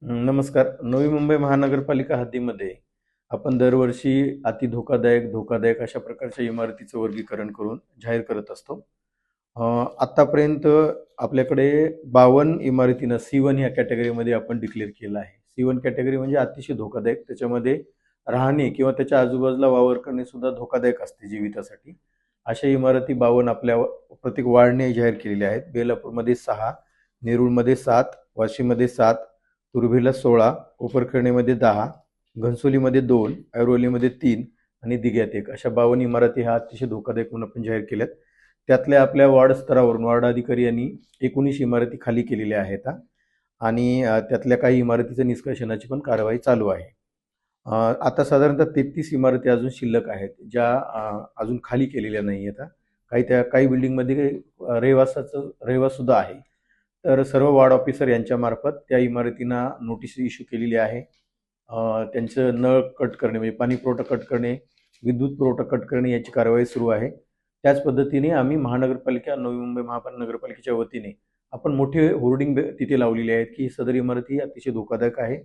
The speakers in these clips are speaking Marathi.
नमस्कार. नवी मुंबई महानगरपालिका हद्दीमध्ये आपण दरवर्षी अति धोकादायक अशा प्रकारच्या इमारतीचं वर्गीकरण करून जाहीर करत असतो. आत्तापर्यंत आपल्याकडे 52 इमारतींना C1 ह्या कॅटेगरीमध्ये आपण डिक्लेअर केलं आहे. C1 कॅटेगरी म्हणजे अतिशय धोकादायक. त्याच्यामध्ये राहणे किंवा त्याच्या आजूबाजूला वावर करणे सुद्धा धोकादायक असते जीवितासाठी. अशा इमारती 52 आपल्या प्रत्येक वार्डने जाहीर केलेल्या आहेत. बेलापूरमध्ये 6, नेरूळमध्ये 7, वाशीमध्ये 7, तुर्भेला 16, कोपरखैरणेमध्ये 10, घनसोलीमध्ये 2, ऐरोलीमध्ये 3 आणि दिघ्यात 1 अशा 52 इमारती ह्या अतिशय धोकादायक म्हणून आपण जाहीर केल्यात. त्यातल्या आपल्या वार्ड स्तरावरून वार्ड अधिकारी यांनी 19 इमारती खाली केलेल्या आहेत आणि त्यातल्या काही इमारतीच्या निष्कर्षणाची पण कारवाई चालू आहे. आता साधारणतः 33 इमारती अजून शिल्लक आहेत ज्या अजून खाली केलेल्या नाही आहेत. काही बिल्डिंगमध्ये रहिवास सुद्धा आहे. तर सर्व वार्ड ऑफिसर यांच्यामार्फत त्या इमारतींना नोटीस इश्यू केलेली आहे. त्यांचं नळ कट करणे म्हणजे पाणी पुरवठा कट करणे, विद्युत पुरवठा कट करणे याची कारवाई सुरू आहे. त्याच पद्धतीने आम्ही नवी मुंबई महानगरपालिकेच्या वतीने आपण मोठे होर्डिंग तिथे लावलेले आहेत की सदर इमारत ही अतिशय धोकादायक आहे,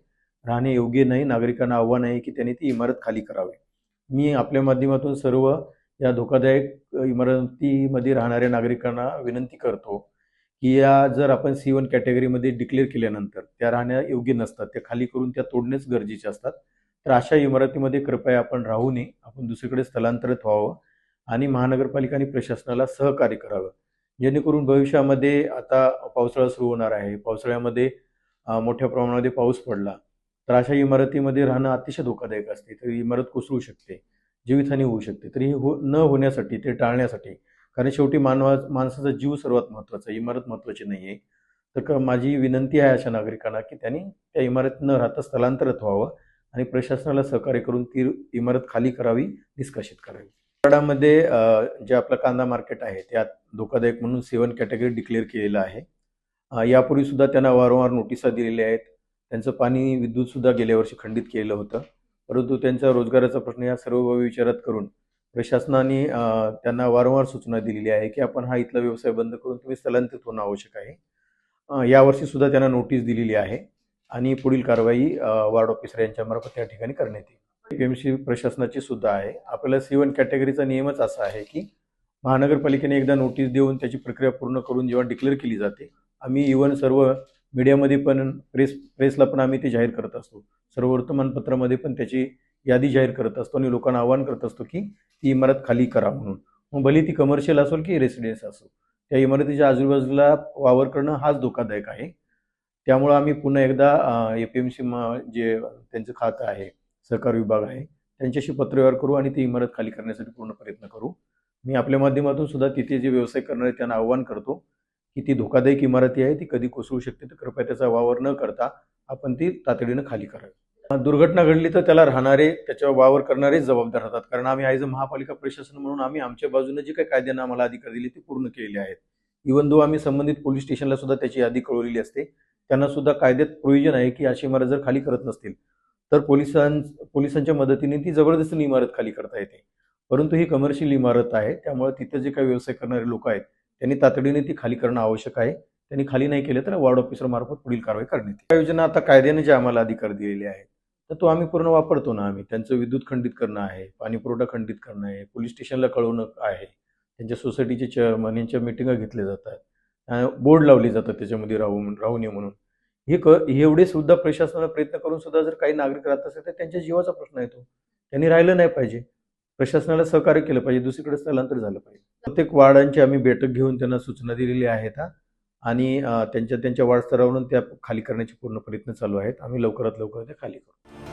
राहणे योग्य नाही. नागरिकांना आव्हान आहे की त्यांनी ती इमारत खाली करावी. मी आपल्या माध्यमातून सर्व या धोकादायक इमारतीमध्ये राहणाऱ्या नागरिकांना विनंती करतो की या जर आपण C1 कॅटेगरीमध्ये डिक्लेअर केल्यानंतर त्या राहण्या योग्य नसतात, त्या खाली करून त्या तोडणेच गरजेचे असतात. तर अशा इमारतीमध्ये कृपया आपण राहू नये, आपण दुसरीकडे स्थलांतरित व्हावं आणि महानगरपालिका आणि प्रशासनाला सहकार्य करावं, जेणेकरून भविष्यामध्ये आता पावसाळा सुरू होणार आहे. पावसाळ्यामध्ये मोठ्या प्रमाणामध्ये पाऊस पडला तर अशा इमारतीमध्ये राहणं अतिशय धोकादायक असते. तर इमारत कोसळू शकते, जीवितहानी होऊ शकते. तर ही न होण्यासाठी, ते टाळण्यासाठी, कारण शेवटी माणसाचा जीव सर्वात महत्त्वाचा, इमारत महत्त्वाची नाही आहे. तर माझी विनंती आहे अशा नागरिकांना की त्यांनी त्या इमारतीत न राहता स्थलांतरित व्हावं आणि प्रशासनाला सहकार्य करून ती इमारत खाली करावी, निष्कासित करावी. कराडामध्ये जे आपलं कांदा मार्केट आहे त्यात धोकादायक म्हणून C1 कॅटेगरी डिक्लेअर केलेलं आहे. यापूर्वी सुद्धा त्यांना वारंवार नोटिसा दिलेल्या आहेत. त्यांचं पाणी विद्युत सुद्धा गेल्या वर्षी खंडित केलं होतं, परंतु त्यांचा रोजगाराचा प्रश्न या सर्व बाबी विचारात करून प्रशासनाने त्यांना वारंवार सूचना दिलेली आहे की आपण हा इथला व्यवसाय बंद करून तुम्ही स्थलांतरित होणं आवश्यक आहे. यावर्षी सुद्धा त्यांना नोटीस दिलेली आहे आणि पुढील कारवाई वार्ड ऑफिसर यांच्यामार्फत त्या ठिकाणी करण्यात येईल. PMC प्रशासनाची सुद्धा आहे. आपल्याला C1 कॅटेगरीचा नियमच असा आहे की महानगरपालिकेने एकदा नोटीस देऊन त्याची प्रक्रिया पूर्ण करून जेव्हा डिक्लेअर केली जाते, आम्ही इव्हन सर्व मीडियामध्ये पण प्रेसला पण आम्ही ते जाहीर करत असतो, सर्व वर्तमानपत्रामध्ये पण त्याची यादी जाहीर करत असतो आणि लोकांना आवाहन करत असतो की ती इमारत खाली करा म्हणून. मग भले ती कमर्शियल असो की रेसिडेन्स असो, त्या इमारतीच्या आजूबाजूला वावर करणं हाच धोकादायक आहे. त्यामुळं आम्ही पुन्हा एकदा APMC जे त्यांचं खातं आहे, सहकार विभाग आहे, त्यांच्याशी पत्रव्यवहार करू आणि ती इमारत खाली करण्यासाठी पूर्ण प्रयत्न करू. मी आपल्या माध्यमातून सुद्धा तिथे जे व्यवसाय करणारे त्यांना आव्हान करतो की ती धोकादायक इमारती आहे, ती कधी कोसळू शकते. तर कृपया त्याचा वावर न करता आपण ती तातडीनं खाली करावी. दुर्घटना घडली तर त्याला राहणारे, त्याच्यावर वावर करणारेच जबाबदार राहतात. कारण आम्ही ॲज अ महापालिका प्रशासन म्हणून आम्ही आमच्या बाजूने जे काही कायद्यानं आम्हाला अधिकार दिले ते पूर्ण केलेले आहेत. इव्हन दो आम्ही संबंधित पोलीस स्टेशनला सुद्धा त्याची यादी कळवलेली असते. त्यांना सुद्धा कायद्यात प्रोव्हिजन आहे की अशी इमारत जर खाली करत नसतील तर पोलिसांच्या मदतीने ती जबरदस्तीने इमारत खाली करता येते. परंतु ही कमर्शियल इमारत आहे, त्यामुळे तिथे जे काही व्यवसाय करणारे लोक आहेत त्यांनी तातडीने ती खाली करणं आवश्यक आहे. त्यांनी खाली नाही केलं तर वार्ड ऑफिसर मार्फत पुढील कारवाई करण्यात येईल. त्या योजना आता कायद्याने जे आम्हाला अधिकार दिलेले आहेत तर तो आम्ही पूर्ण वापरतो ना. आम्ही त्यांचं विद्युत खंडित करणं आहे, पाणी पुरवठा खंडित करणं आहे, पोलीस स्टेशनला कळवणं आहे, त्यांच्या सोसायटीचे चेअरमन यांच्या मिटिंगा घेतल्या जातात, बोर्ड लावले जातात त्याच्यामध्ये राहू नये म्हणून. हे एवढे सुद्धा प्रशासनाला प्रयत्न करून सुद्धा जर काही नागरिक राहत असेल तर त्यांच्या जीवाचा प्रश्न येतो. त्यांनी राहिलं नाही पाहिजे, प्रशासनाला सहकार्य केलं पाहिजे, दुसरीकडे स्थलांतर झालं पाहिजे. प्रत्येक वार्डांची आम्ही बैठक घेऊन त्यांना सूचना दिलेल्या आहेत आणि त्यांच्या वार्ड स्तरावरून त्या खाली करण्याचे पूर्ण प्रयत्न चालू आहेत. आम्ही लवकरात लवकर ते खाली करू.